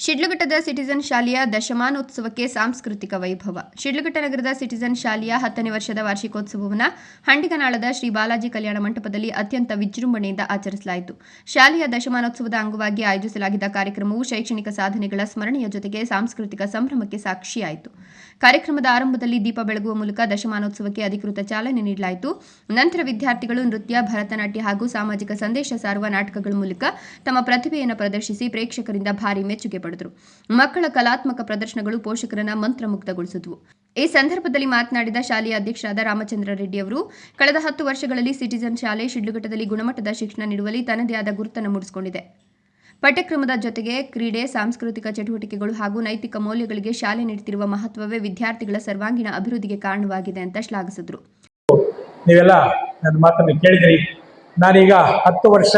ಶಿಡ್ಲಘಟ್ಟದ citizen ಶಾಲೆಯ ದಶಮಾನೋತ್ಸವಕ್ಕೆ ಸಾಂಸ್ಕೃತಿಕ ವೈಭವ. ಶಿಡ್ಲಘಟ್ಟ ನಗರದ ಸಿಟಿಜನ್ ಶಾಲೆಯ 10ನೇ ವರ್ಷದ ವಾರ್ಷಿಕೋತ್ಸವವನ್ನು ಹಂಡಿಗನಾಳದ ಶ್ರೀ ಬಾಲಾಜಿ ಕಲ್ಯಾಣ ಮಂಟಪದಲ್ಲಿ ಅತ್ಯಂತ ವಿಜೃಂಭಣೆಯಿಂದ ಆಚರಿಸಲಾಯಿತು. ಶಾಲೆಯ ದಶಮಾನೋತ್ಸವದ ಅಂಗವಾಗಿ ಆಯೋಜಿಸಲಾಗಿದ್ದ ಕಾರ್ಯಕ್ರಮವು ಶೈಕ್ಷಣಿಕ ಸಾಧನೆಗಳ ಸ್ಮರಣೆಯ ಜೊತೆಗೆ ಸಾಂಸ್ಕೃತಿಕ ಸಂಭ್ರಮಕ್ಕೆ ಸಾಕ್ಷಿಯಾಯಿತು. ಕಾರ್ಯಕ್ರಮದ ಆರಂಭದಲ್ಲಿ ದೀಪ ಬೆಳಗುವ ಮೂಲಕ ದಶಮಾನೋತ್ಸವಕ್ಕೆ ಅಧಿಕೃತ ಚಾಲನೆ ನೀಡಲಾಯಿತು. ನಂತರ ವಿದ್ಯಾರ್ಥಿಗಳು ನೃತ್ಯ, ಭರತನಾಟ್ಯ ಹಾಗೂ ಸಾಮಾಜಿಕ ಸಂದೇಶ ಸಾರುವ ನಾಟಕಗಳ ಮೂಲಕ ತಮ್ಮ ಪ್ರತಿಭೆಯನ್ನು ಪ್ರದರ್ಶಿಸಿ ಪ್ರೇಕ್ಷಕರಿಂದ ಭಾರಿ ಮೆಚ್ಚುಗೆ ಪಡೆದರು. ಮಕ್ಕಳ ಕಲಾತ್ಮಕ ಪ್ರದರ್ಶನಗಳು ಪೋಷಕರನ್ನ ಮಂತ್ರಮುಗ್ಧಗೊಳಿಸಿದವು. ಈ ಸಂದರ್ಭದಲ್ಲಿ ಮಾತನಾಡಿದ ಶಾಲೆಯ ಅಧ್ಯಕ್ಷರಾದ ರಾಮಚಂದ್ರ ರೆಡ್ಡಿ ಅವರು, ಕಳೆದ 10 ವರ್ಷಗಳಲ್ಲಿ ಸಿಟಿಜನ್ ಶಾಲೆ ಶಿಡ್ಲಘಟ್ಟದಲ್ಲಿ ಗುಣಮಟ್ಟದ ಶಿಕ್ಷಣ ನೀಡುವಲ್ಲಿ ತನ್ನದೇ ಆದ ಗುರುತನ್ನು ಮೂಡಿಸಿಕೊಂಡಿದೆ. ಪಠ್ಯಕ್ರಮದ ಜೊತೆಗೆ ಕ್ರೀಡೆ, ಸಾಂಸ್ಕೃತಿಕ ಚಟುವಟಿಕೆಗಳು ಹಾಗೂ ನೈತಿಕ ಮೌಲ್ಯಗಳಿಗೆ ಶಾಲೆ ನೀಡುತ್ತಿರುವ ಮಹತ್ವವೇ ವಿದ್ಯಾರ್ಥಿಗಳ ಸರ್ವಾಂಗೀಣ ಅಭಿವೃದ್ಧಿಗೆ ಕಾರಣವಾಗಿದೆ ಅಂತ ಶ್ಲಾಘಿಸಿದರು. ನೀವೆಲ್ಲ ನನ್ನ ಮಾತನ್ನು ಕೇಳಿದ್ರಿ. ನಾನೀಗ 10 ವರ್ಷ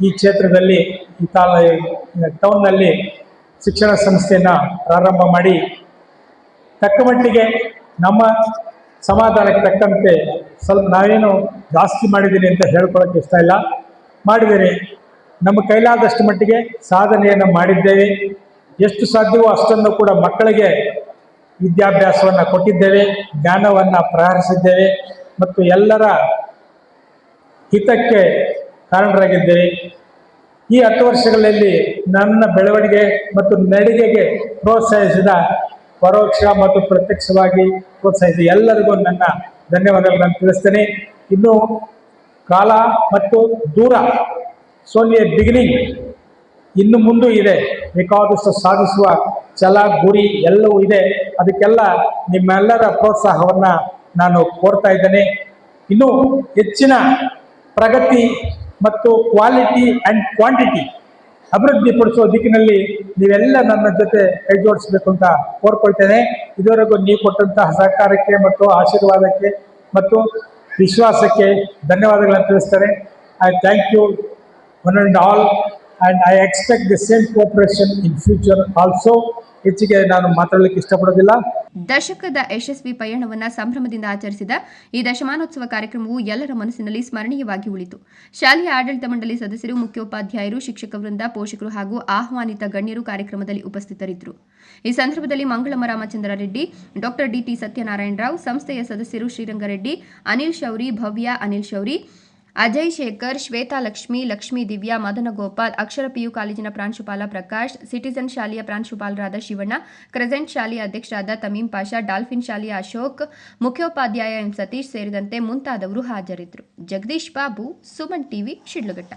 ಈ ಕ್ಷೇತ್ರದಲ್ಲಿ ಈ ಟೌನ್ನಲ್ಲಿ ಶಿಕ್ಷಣ ಸಂಸ್ಥೆಯನ್ನು ಪ್ರಾರಂಭ ಮಾಡಿ ತಕ್ಕ ಮಟ್ಟಿಗೆ ನಮ್ಮ ಸಮಾಧಾನಕ್ಕೆ ತಕ್ಕಂತೆ ಸ್ವಲ್ಪ ನಾವೇನು ಜಾಸ್ತಿ ಮಾಡಿದ್ದೀನಿ ಅಂತ ಹೇಳ್ಕೊಳ್ಳೋಕ್ಕೆ ಇಷ್ಟ ಇಲ್ಲ. ಮಾಡಿದರೆ ನಮ್ಮ ಕೈಲಾದಷ್ಟು ಮಟ್ಟಿಗೆ ಸಾಧನೆಯನ್ನು ಮಾಡಿದ್ದೇವೆ. ಎಷ್ಟು ಸಾಧ್ಯವೋ ಅಷ್ಟನ್ನು ಕೂಡ ಮಕ್ಕಳಿಗೆ ವಿದ್ಯಾಭ್ಯಾಸವನ್ನು ಕೊಟ್ಟಿದ್ದೇವೆ, ಜ್ಞಾನವನ್ನು ಪ್ರಹರಿಸಿದ್ದೇವೆ ಮತ್ತು ಎಲ್ಲರ ಹಿತಕ್ಕೆ ಕಾರಣರಾಗಿದ್ದೇವೆ. ಈ 10 ವರ್ಷಗಳಲ್ಲಿ ನನ್ನ ಬೆಳವಣಿಗೆ ಮತ್ತು ನಡಿಗೆಗೆ ಪ್ರೋತ್ಸಾಹಿಸಿದ, ಪರೋಕ್ಷ ಮತ್ತು ಪ್ರತ್ಯಕ್ಷವಾಗಿ ಪ್ರೋತ್ಸಾಹಿಸಿದ ಎಲ್ಲರಿಗೂ ನನ್ನ ಧನ್ಯವಾದಗಳನ್ನು ತಿಳಿಸ್ತೇನೆ. ಇನ್ನು ಕಾಲ ಮತ್ತು ದೂರ, ಸೋನ್ಯ ಬಿಗಿನಿಂಗ್, ಇನ್ನು ಮುಂದೂ ಇದೆ. ಬೇಕಾದಷ್ಟು ಸಾಧಿಸುವ ಛಲ, ಗುರಿ ಎಲ್ಲವೂ ಇದೆ. ಅದಕ್ಕೆಲ್ಲ ನಿಮ್ಮೆಲ್ಲರ ಪ್ರೋತ್ಸಾಹವನ್ನು ನಾನು ಕೋರ್ತಾ ಇದ್ದೇನೆ. ಇನ್ನೂ ಹೆಚ್ಚಿನ ಪ್ರಗತಿ ಮತ್ತು ಕ್ವಾಲಿಟಿ ಆ್ಯಂಡ್ ಕ್ವಾಂಟಿಟಿ ಅಭಿವೃದ್ಧಿಪಡಿಸುವ ದಿಕ್ಕಿನಲ್ಲಿ ನೀವೆಲ್ಲ ನನ್ನ ಜೊತೆ ಕೈ ಜೋಡಿಸಬೇಕು ಅಂತ ಕೋರ್ಕೊಳ್ತೇನೆ. ಇದುವರೆಗೂ ನೀವು ಕೊಟ್ಟಂತಹ ಸಹಕಾರಕ್ಕೆ ಮತ್ತು ಆಶೀರ್ವಾದಕ್ಕೆ ಮತ್ತು ವಿಶ್ವಾಸಕ್ಕೆ ಧನ್ಯವಾದಗಳನ್ನು ತಿಳಿಸ್ತಾರೆ. I thank you one and all and I expect the same cooperation in future also. ಹೆಚ್ಚಿಗೆ ನಾನು ಮಾತಾಡಲಿಕ್ಕೆ ಇಷ್ಟಪಡೋದಿಲ್ಲ. ದಶಕದ ಯಶಸ್ವಿ ಪಯಣವನ್ನು ಸಂಭ್ರಮದಿಂದ ಆಚರಿಸಿದ ಈ ದಶಮಾನೋತ್ಸವ ಕಾರ್ಯಕ್ರಮವು ಎಲ್ಲರ ಮನಸ್ಸಿನಲ್ಲಿ ಸ್ಮರಣೀಯವಾಗಿ ಉಳಿತು. ಶಾಲೆಯ ಆಡಳಿತ ಮಂಡಳಿ ಸದಸ್ಯರು, ಮುಖ್ಯೋಪಾಧ್ಯಾಯರು, ಶಿಕ್ಷಕ ವೃಂದ, ಪೋಷಕರು ಹಾಗೂ ಆಹ್ವಾನಿತ ಗಣ್ಯರು ಕಾರ್ಯಕ್ರಮದಲ್ಲಿ ಉಪಸ್ಥಿತರಿದ್ದರು. ಈ ಸಂದರ್ಭದಲ್ಲಿ ಮಂಗಳಮ್ಮ ರಾಮಚಂದ್ರ ರೆಡ್ಡಿ, ಡಾಕ್ಟರ್ ಡಿಟಿ ಸತ್ಯನಾರಾಯಣ ರಾವ್, ಸಂಸ್ಥೆಯ ಸದಸ್ಯರು ಶ್ರೀರಂಗರೆಡ್ಡಿ, ಅನಿಲ್ ಶೌರಿ, ಭವ್ಯ, ಅನಿಲ್ ಶೌರಿ, ಅಜಯ್ ಶೇಖರ್, ಶ್ವೇತಾ ಲಕ್ಷ್ಮಿ, ಲಕ್ಷ್ಮೀ ದಿವ್ಯಾ, ಮದನ ಗೋಪಾಲ್, ಅಕ್ಷರ ಪಿಯು ಕಾಲೇಜಿನ ಪ್ರಾಂಶುಪಾಲ ಪ್ರಕಾಶ್, ಸಿಟಿಜನ್ ಶಾಲೆಯ ಪ್ರಾಂಶುಪಾಲರಾದ ಶಿವಣ್ಣ, ಕ್ರೆಸೆಂಟ್ ಶಾಲೆಯ ಅಧ್ಯಕ್ಷರಾದ ತಮೀಂ ಪಾಷಾ, ಡಾಲ್ಫಿನ್ ಶಾಲೆಯ ಅಶೋಕ್, ಮುಖ್ಯೋಪಾಧ್ಯಾಯ ಎಂ ಸತೀಶ್ ಸೇರಿದಂತೆ ಮುಂತಾದವರು ಹಾಜರಿದ್ದರು. ಜಗದೀಶ್ ಬಾಬು, ಸುಮನ್ ಟಿವಿ, ಶಿಡ್ಲಘಟ್ಟ.